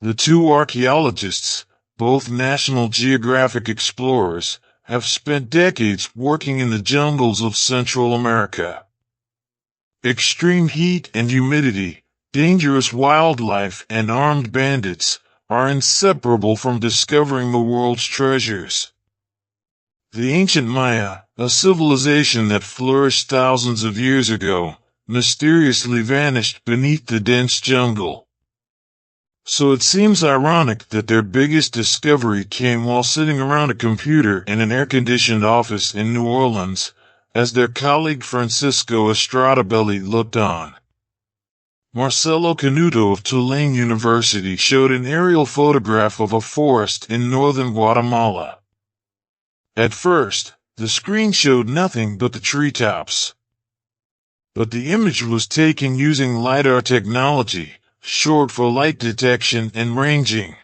The two archaeologists, both National Geographic explorers, have spent decades working in the jungles of Central America. Extreme heat and humidity, dangerous wildlife, and armed bandits are inseparable from discovering the world's treasures. The ancient Maya, a civilization that flourished thousands of years ago, mysteriously vanished beneath the dense jungle. So it seems ironic that their biggest discovery came while sitting around a computer in an air-conditioned office in New Orleans, as their colleague Francisco Estradabelli looked on. Marcelo Canuto of Tulane University showed an aerial photograph of a forest in northern Guatemala. At first, the screen showed nothing but the treetops. But the image was taken using LiDAR technology, short for light detection and ranging.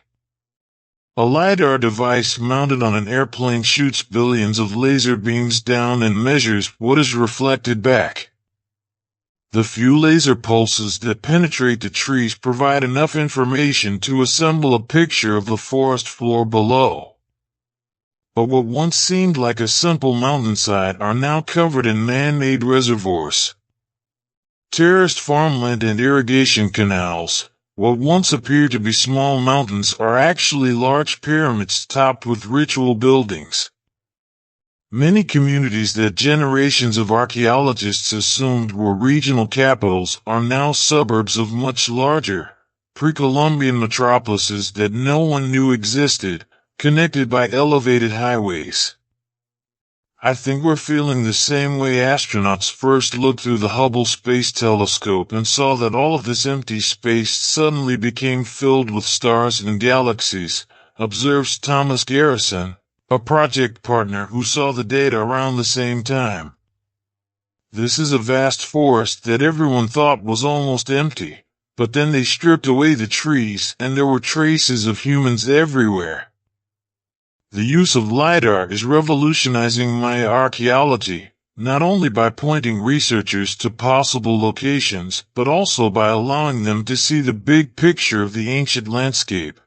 A LiDAR device mounted on an airplane shoots billions of laser beams down and measures what is reflected back. The few laser pulses that penetrate the trees provide enough information to assemble a picture of the forest floor below. But what once seemed like a simple mountainside are now covered in man-made reservoirs. Terraced farmland and irrigation canals, what once appeared to be small mountains are actually large pyramids topped with ritual buildings. Many communities that generations of archaeologists assumed were regional capitals are now suburbs of much larger, pre-Columbian metropolises that no one knew existed, connected by elevated highways. I think we're feeling the same way astronauts first looked through the Hubble Space Telescope and saw that all of this empty space suddenly became filled with stars and galaxies, observes Thomas Garrison, a project partner who saw the data around the same time. This is a vast forest that everyone thought was almost empty, but then they stripped away the trees and there were traces of humans everywhere. The use of LiDAR is revolutionizing Maya archaeology, not only by pointing researchers to possible locations, but also by allowing them to see the big picture of the ancient landscape.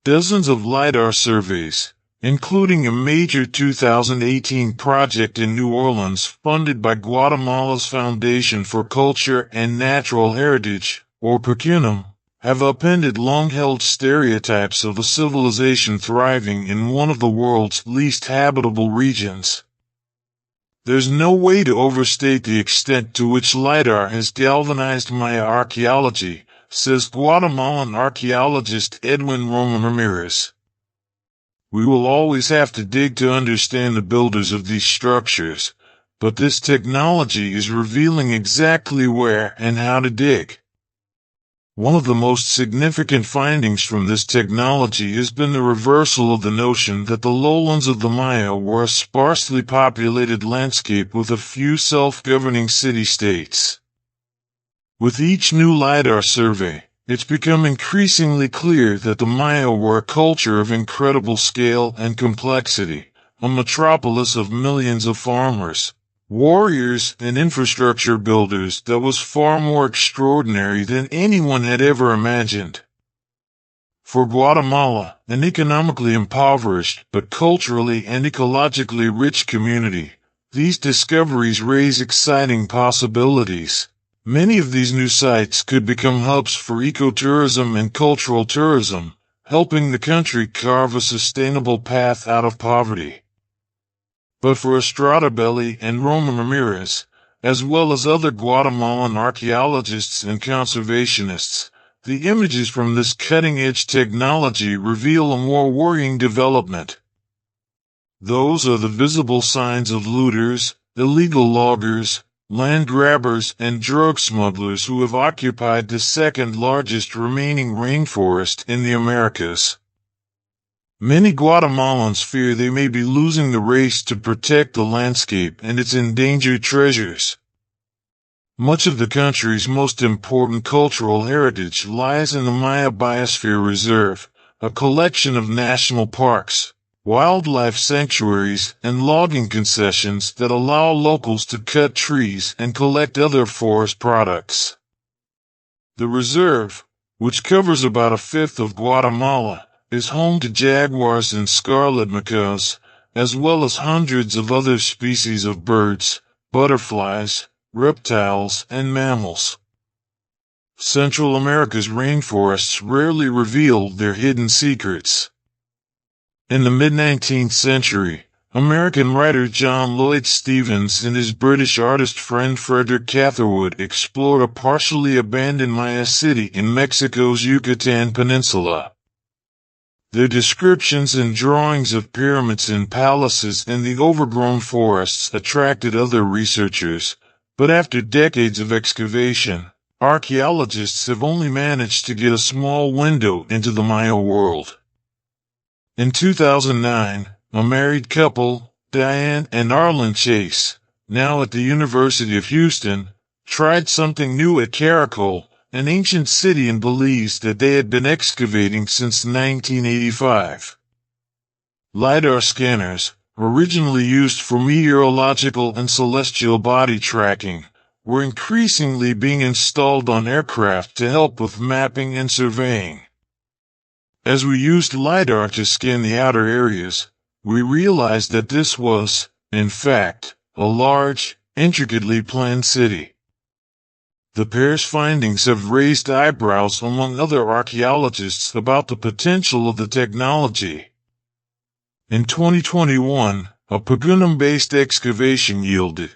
Dozens of LiDAR surveys, including a major 2018 project in New Orleans funded by Guatemala's Foundation for Culture and Natural Heritage, or PACUNAM, have upended long-held stereotypes of a civilization thriving in one of the world's least habitable regions. There's no way to overstate the extent to which LiDAR has galvanized Maya archaeology, says Guatemalan archaeologist Edwin Roman Ramirez. We will always have to dig to understand the builders of these structures, but this technology is revealing exactly where and how to dig. One of the most significant findings from this technology has been the reversal of the notion that the lowlands of the Maya were a sparsely populated landscape with a few self-governing city-states. With each new LiDAR survey, it's become increasingly clear that the Maya were a culture of incredible scale and complexity, a metropolis of millions of farmers, warriors, and infrastructure builders that was far more extraordinary than anyone had ever imagined. For Guatemala, an economically impoverished but culturally and ecologically rich community, these discoveries raise exciting possibilities. Many of these new sites could become hubs for ecotourism and cultural tourism, helping the country carve a sustainable path out of poverty. But for Estradabelli and Roman Ramirez, as well as other Guatemalan archaeologists and conservationists, the images from this cutting-edge technology reveal a more worrying development. Those are the visible signs of looters, illegal loggers, land grabbers, and drug smugglers who have occupied the second largest remaining rainforest in the Americas. Many Guatemalans fear they may be losing the race to protect the landscape and its endangered treasures. Much of the country's most important cultural heritage lies in the Maya Biosphere Reserve, a collection of national parks, wildlife sanctuaries, and logging concessions that allow locals to cut trees and collect other forest products. The reserve, which covers about a fifth of Guatemala, is home to jaguars and scarlet macaws, as well as hundreds of other species of birds, butterflies, reptiles, and mammals. Central America's rainforests rarely reveal their hidden secrets. In the mid-19th century, American writer John Lloyd Stephens and his British artist friend Frederick Catherwood explored a partially abandoned Maya city in Mexico's Yucatan Peninsula. Their descriptions and drawings of pyramids and palaces in the overgrown forests attracted other researchers, but after decades of excavation, archaeologists have only managed to get a small window into the Maya world. In 2009, a married couple, Diane and Arlen Chase, now at the University of Houston, tried something new at Caracol, an ancient city in Belize that they had been excavating since 1985. LiDAR scanners, originally used for meteorological and celestial body tracking, were increasingly being installed on aircraft to help with mapping and surveying. As we used LiDAR to scan the outer areas, we realized that this was, in fact, a large, intricately planned city. The pair's findings have raised eyebrows among other archaeologists about the potential of the technology. In 2021, a Pagunum-based excavation yielded.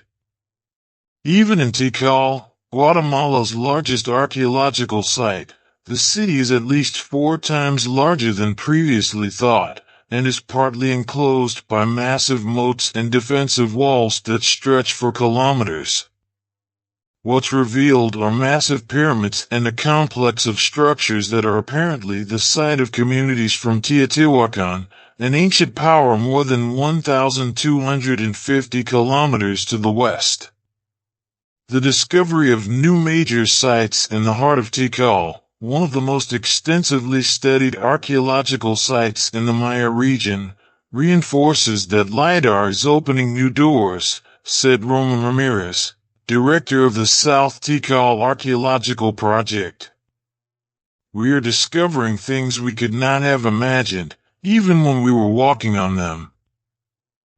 Even in Tikal, Guatemala's largest archaeological site, the city is at least 4 times larger than previously thought, and is partly enclosed by massive moats and defensive walls that stretch for kilometers. What's revealed are massive pyramids and a complex of structures that are apparently the site of communities from Teotihuacan, an ancient power more than 1,250 kilometers to the west. The discovery of new major sites in the heart of Tikal, one of the most extensively studied archaeological sites in the Maya region, reinforces that LiDAR is opening new doors, said Roman Ramirez, director of the South Tikal Archaeological Project. We are discovering things we could not have imagined, even when we were walking on them,